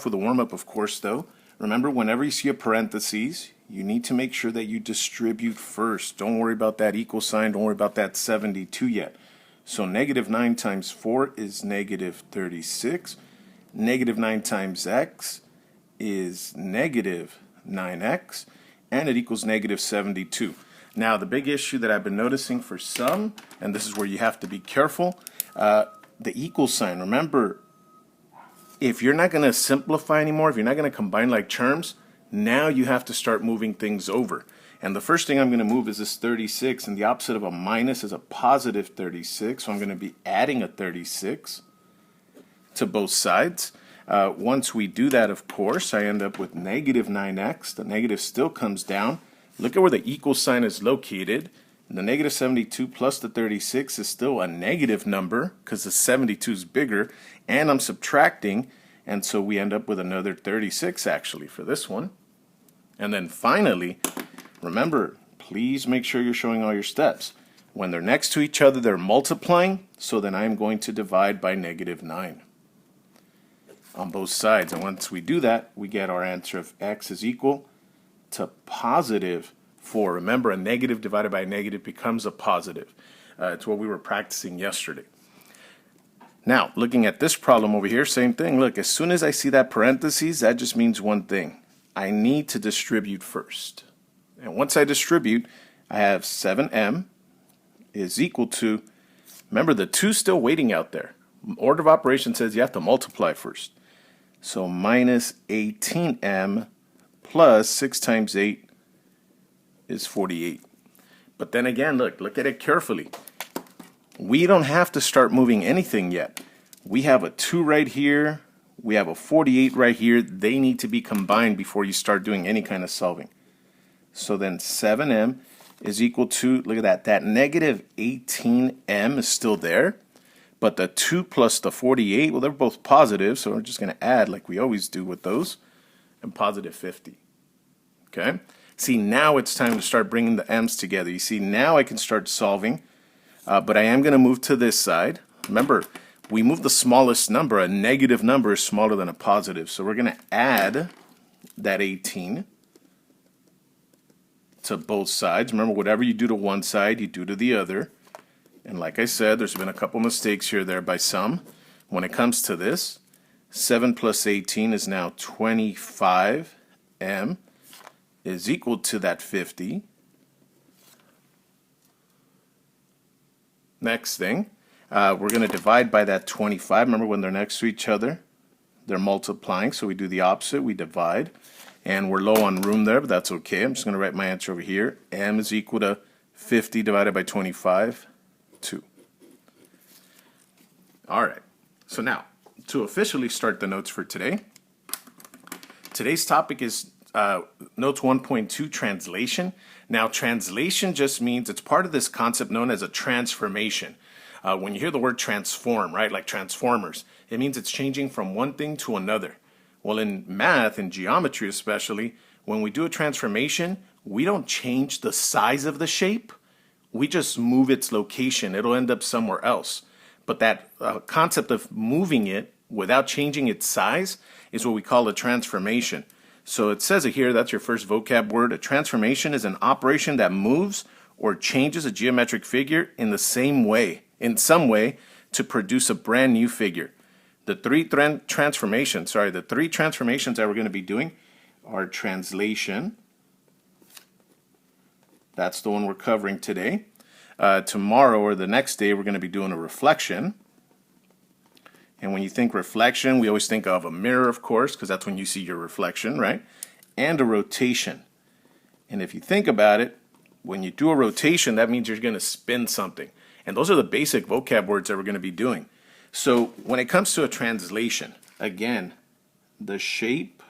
with a warm-up, of course, though. Remember, whenever you see a parentheses, you need to make sure that you distribute first. Don't worry about that equal sign. Don't worry about that 72 yet. So negative 9 times 4 is negative 36. Negative 9 times x is negative 9x, and it equals negative 72. Now, the big issue that I've been noticing for some, and this is where you have to be careful, the equal sign. Remember, if you're not going to simplify anymore, if you're not going to combine like terms, now you have to start moving things over. And the first thing I'm going to move is this 36, and the opposite of a minus is a positive 36, so I'm going to be adding a 36 to both sides. Once we do that, of course, I end up with negative 9x. The negative still comes down. Look at where the equal sign is located. The negative 72 plus the 36 is still a negative number because the 72 is bigger, and I'm subtracting, and so we end up with another 36 actually for this one. And then finally, remember, please make sure you're showing all your steps. When they're next to each other, they're multiplying, so then I'm going to divide by negative 9 on both sides. And once we do that, we get our answer of x is equal to positive 4. Remember, a negative divided by a negative becomes a positive. It's what we were practicing yesterday. Now, looking at this problem over here, same thing. Look, as soon as I see that parentheses, that just means one thing. I need to distribute first. And once I distribute, I have 7m is equal to, remember the 2's still waiting out there. Order of operation says you have to multiply first. So minus 18m plus 6 times 8 is 48. But then again, look at it carefully. We don't have to start moving anything yet. We have a 2 right here. We have a 48 right here. They need to be combined before you start doing any kind of solving. So then 7m is equal to, look at that negative 18m is still there. But the 2 plus the 48, well, they're both positive, so we're just going to add like we always do with those, and positive 50. Okay? See, now it's time to start bringing the m's together. You see, now I can start solving, but I am going to move to this side. Remember, we move the smallest number. A negative number is smaller than a positive, so we're going to add that 18 to both sides. Remember, whatever you do to one side, you do to the other. And like I said, there's been a couple mistakes here or there by some. When it comes to this, 7 plus 18 is now 25m is equal to that 50. Next thing, we're going to divide by that 25. Remember, when they're next to each other, they're multiplying, so we do the opposite. We divide, and we're low on room there, but that's okay. I'm just going to write my answer over here. M is equal to 50 divided by 25. 2. All right, so now to officially start the notes for today, today's topic is Notes 1.2, translation. Now, translation just means it's part of this concept known as a transformation. When you hear the word transform, right, like Transformers, it means it's changing from one thing to another. Well, in math, in geometry especially, when we do a transformation, we don't change the size of the shape. We just move its location. It'll end up somewhere else. But that concept of moving it without changing its size is what we call a transformation. So it says it here, that's your first vocab word. A transformation is an operation that moves or changes a geometric figure in some way, to produce a brand new figure. The three transformations that we're going to be doing are translation. That's the one we're covering today. Tomorrow or the next day, we're going to be doing a reflection. And when you think reflection, we always think of a mirror, of course, because that's when you see your reflection, right? And a rotation. And if you think about it, when you do a rotation, that means you're going to spin something. And those are the basic vocab words that we're going to be doing. So when it comes to a translation, again, the shape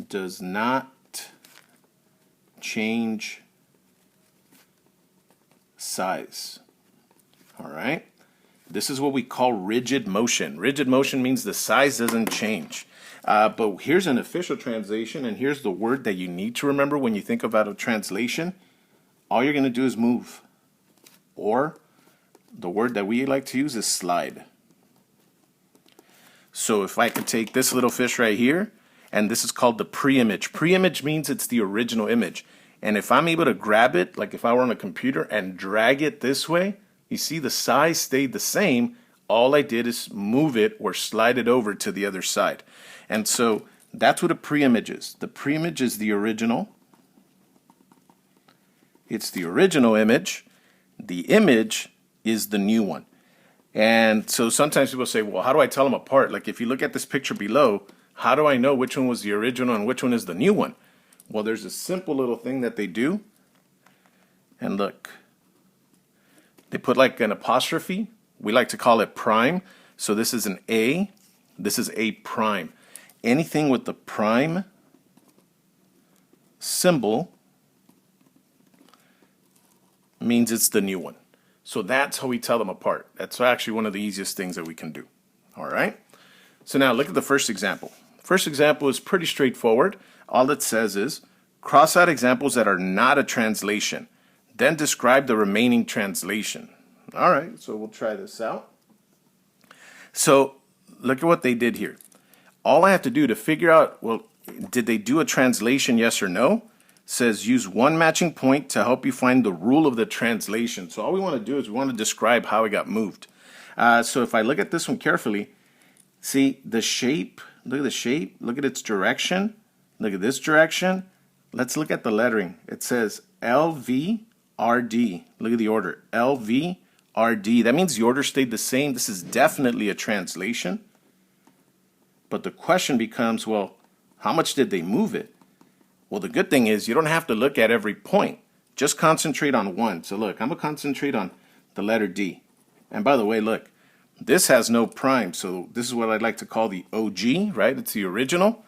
does not change size. All right? This is what we call rigid motion. Rigid motion means the size doesn't change. But here's an official translation, and here's the word that you need to remember when you think about a translation. All you're going to do is move. Or the word that we like to use is slide. So if I could take this little fish right here, and this is called the pre-image. Pre-image means it's the original image. And if I'm able to grab it, like if I were on a computer and drag it this way, you see the size stayed the same. All I did is move it or slide it over to the other side. And so that's what a pre-image is. The pre-image is the original. It's the original image. The image is the new one. And so sometimes people say, well, how do I tell them apart? Like if you look at this picture below, how do I know which one was the original and which one is the new one? Well, there's a simple little thing that they do. And look, they put like an apostrophe. We like to call it prime. So this is an A. This is A prime. Anything with the prime symbol means it's the new one. So that's how we tell them apart. That's actually one of the easiest things that we can do. All right. So now look at the first example. First example is pretty straightforward. All it says is cross out examples that are not a translation. Then describe the remaining translation. All right. So we'll try this out. So look at what they did here. All I have to do to figure out, well, did they do a translation, yes or no? Says use one matching point to help you find the rule of the translation. So all we want to do is we want to describe how it got moved. So if I look at this one carefully, see the shape, look at the shape, look at its direction, look at this direction. Let's look at the lettering. It says LVRD. Look at the order, LVRD. That means the order stayed the same. This is definitely a translation. But the question becomes, well, how much did they move it? Well, the good thing is you don't have to look at every point. Just concentrate on one. So look, I'm going to concentrate on the letter D. And by the way, look, this has no prime. So this is what I'd like to call the OG, right? It's the original.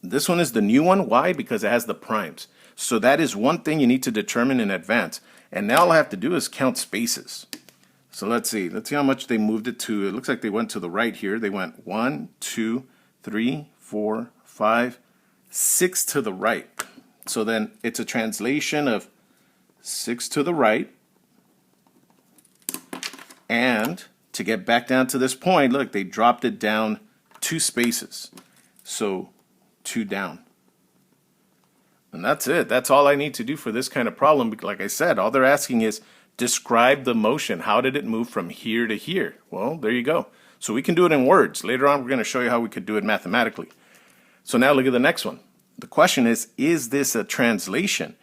This one is the new one. Why? Because it has the primes. So that is one thing you need to determine in advance. And now all I have to do is count spaces. So let's see. Let's see how much they moved it to. It looks like they went to the right here. They went 1, 2, 3, 4, 5, 6 to the right. So then it's a translation of 6 to the right. And to get back down to this point, look, they dropped it down 2 spaces. So 2 down. And that's it. That's all I need to do for this kind of problem. Like I said, all they're asking is describe the motion. How did it move from here to here? Well, there you go. So we can do it in words. Later on, we're going to show you how we could do it mathematically. So now look at the next one. The question is this a translation?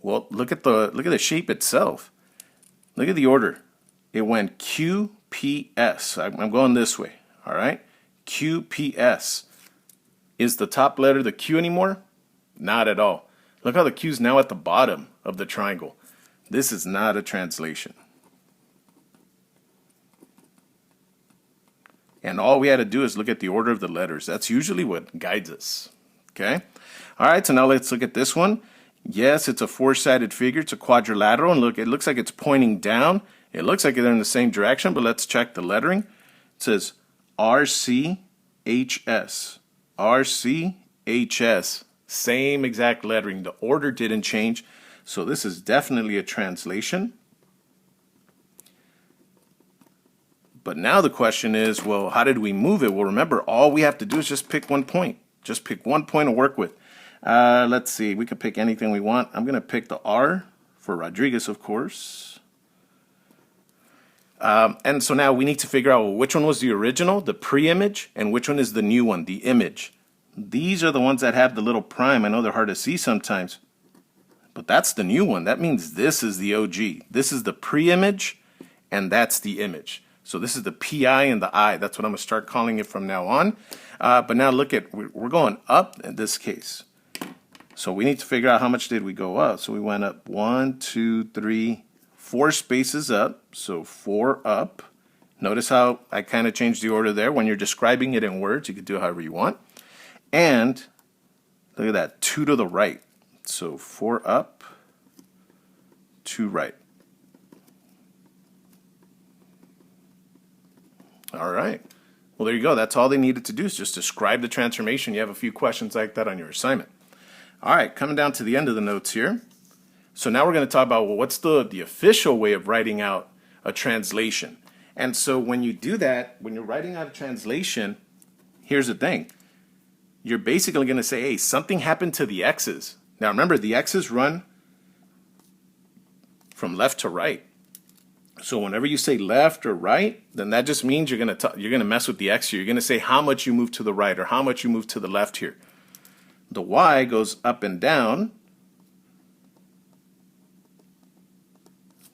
Well, look at the shape itself. Look at the order. It went QPS. I'm going this way. All right. QPS. Is the top letter the Q anymore? Not at all. Look how the Q is now at the bottom of the triangle. This is not a translation. And all we had to do is look at the order of the letters. That's usually what guides us. Okay? All right, so now let's look at this one. Yes, it's a 4-sided figure. It's a quadrilateral. And look, it looks like it's pointing down. It looks like they're in the same direction, but let's check the lettering. It says RCHS. RCHS. Same exact lettering. The order didn't change. So this is definitely a translation. But now the question is, well, how did we move it? Well, remember, all we have to do is just pick one point. Just pick one point to work with. Let's see. We could pick anything we want. I'm going to pick the R for Rodriguez, of course. And so now we need to figure out, well, which one was the original, the pre-image, and which one is the new one, the image. These are the ones that have the little prime. I know they're hard to see sometimes. But that's the new one. That means this is the OG. This is the pre-image, and that's the image. So this is the PI and the I. That's what I'm going to start calling it from now on. But now look at, we're going up in this case. So we need to figure out how much did we go up. So we went up 1, 2, 3, 4 spaces up. So 4 up. Notice how I kind of changed the order there. When you're describing it in words, you can do it however you want. And look at that, 2 to the right. So 4 up, 2 right. All right. Well, there you go. That's all they needed to do is just describe the transformation. You have a few questions like that on your assignment. All right, coming down to the end of the notes here. So now we're going to talk about, well, what's the official way of writing out a translation? And so when you do that, when you're writing out a translation, here's the thing. You're basically going to say, hey, something happened to the x's. Now remember, the x's run from left to right. So whenever you say left or right, then that just means you're going to mess with the x here. You're going to say how much you move to the right or how much you move to the left here. The y goes up and down.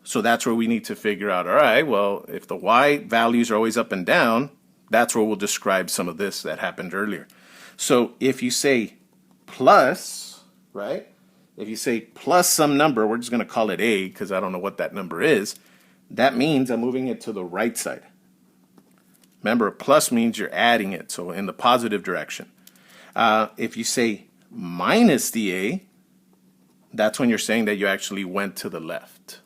So that's where we need to figure out, all right, well, if the y values are always up and down, that's where we'll describe some of this that happened earlier. So if you say plus, right? If you say plus some number, we're just going to call it a because I don't know what that number is. That means I'm moving it to the right side. Remember, a plus means you're adding it, so in the positive direction. If you say minus the a, that's when you're saying that you actually went to the left.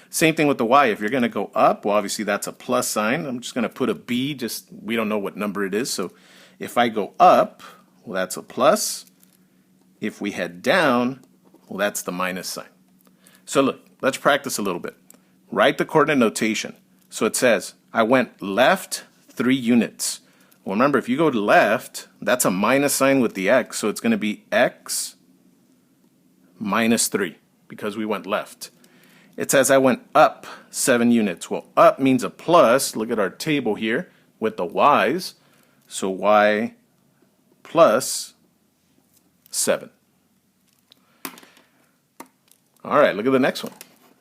Same thing with the y. If you're going to go up, well, obviously that's a plus sign. I'm just going to put a b, we don't know what number it is. So if I go up, well, that's a plus. If we head down, well, that's the minus sign. So look, let's practice a little bit. Write the coordinate notation. So it says, I went left 3 units. Well, remember, if you go to left, that's a minus sign with the x. So it's going to be x minus 3 because we went left. It says I went up 7 units. Well, up means a plus. Look at our table here with the y's. So y plus 7. All right, look at the next one.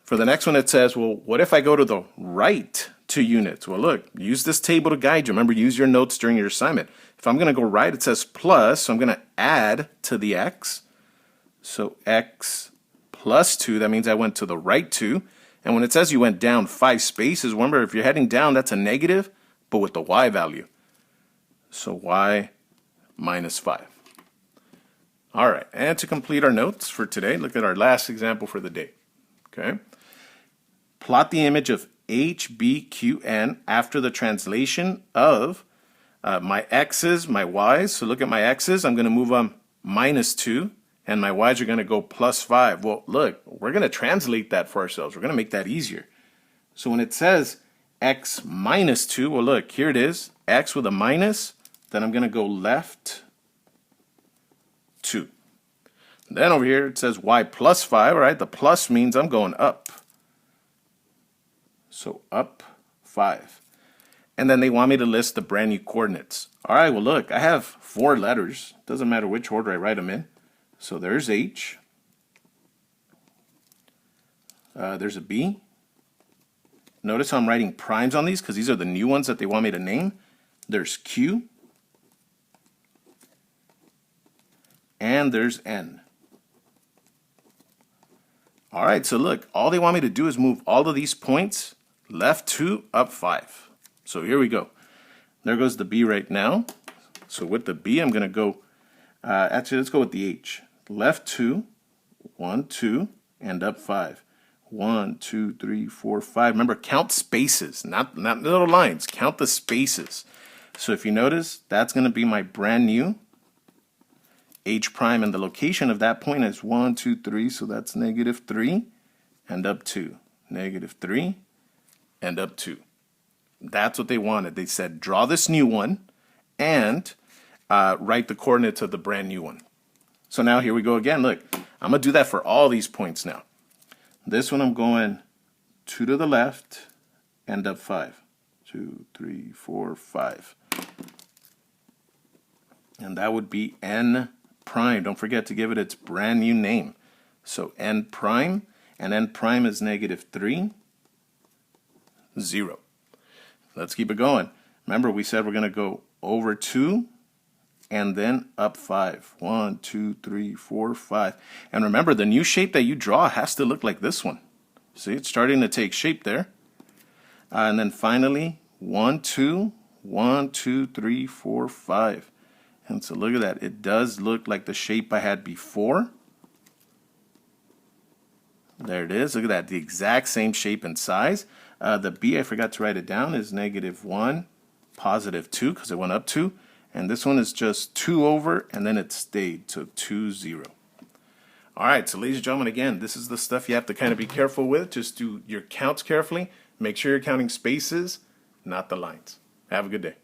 For the next one, it says, well, what if I go to the right 2 units? Well, look, use this table to guide you. Remember, use your notes during your assignment. If I'm going to go right, it says plus, so I'm going to add to the x. So x plus 2, that means I went to the right 2. And when it says you went down 5 spaces, remember, if you're heading down, that's a negative, but with the y value. So y minus 5. All right, and to complete our notes for today, look at our last example for the day. Okay. Plot the image of H, B, Q, N after the translation of my x's, my y's. So look at my x's. I'm going to move them minus 2, and my y's are going to go plus 5. Well, look, we're going to translate that for ourselves. We're going to make that easier. So when it says x minus 2, well, look, here it is, x with a minus. Then I'm going to go left 2. Then over here it says y plus 5, all right? The plus means I'm going up. So up 5. And then they want me to list the brand new coordinates. All right, well, look, I have 4 letters. Doesn't matter which order I write them in. So there's H. There's a B. Notice how I'm writing primes on these because these are the new ones that they want me to name. There's Q. And there's N. All right, so look, all they want me to do is move all of these points left 2, up 5. So here we go. There goes the B right now. So with the B, I'm going to go, actually, let's go with the H. Left 2, 1, 2, and up 5. 1, 2, 3, 4, 5. Remember, count spaces, not little lines. Count the spaces. So if you notice, that's going to be my brand new H prime, and the location of that point is 1, 2, 3, so that's negative 3 and up 2. Negative 3 and up 2. That's what they wanted. They said draw this new one and write the coordinates of the brand new one. So now here we go again. Look, I'm going to do that for all these points now. This one I'm going 2 to the left and up 5. 2, 3, 4, 5. And that would be N prime. Don't forget to give it its brand new name. So N prime, and N prime is negative 3, 0. Let's keep it going. Remember, we said we're going to go over 2 and then up 5. 1, 2, 3, 4, 5. And remember, the new shape that you draw has to look like this one. See, it's starting to take shape there. And then finally, 1, 2, 1, 2, 3, 4, 5. And so look at that. It does look like the shape I had before. There it is. Look at that. The exact same shape and size. The B, I forgot to write it down, is negative 1, positive 2, because it went up 2. And this one is just 2 over, and then it stayed. So 2, 0. All right, so ladies and gentlemen, again, this is the stuff you have to kind of be careful with. Just do your counts carefully. Make sure you're counting spaces. not the lines. Have a good day.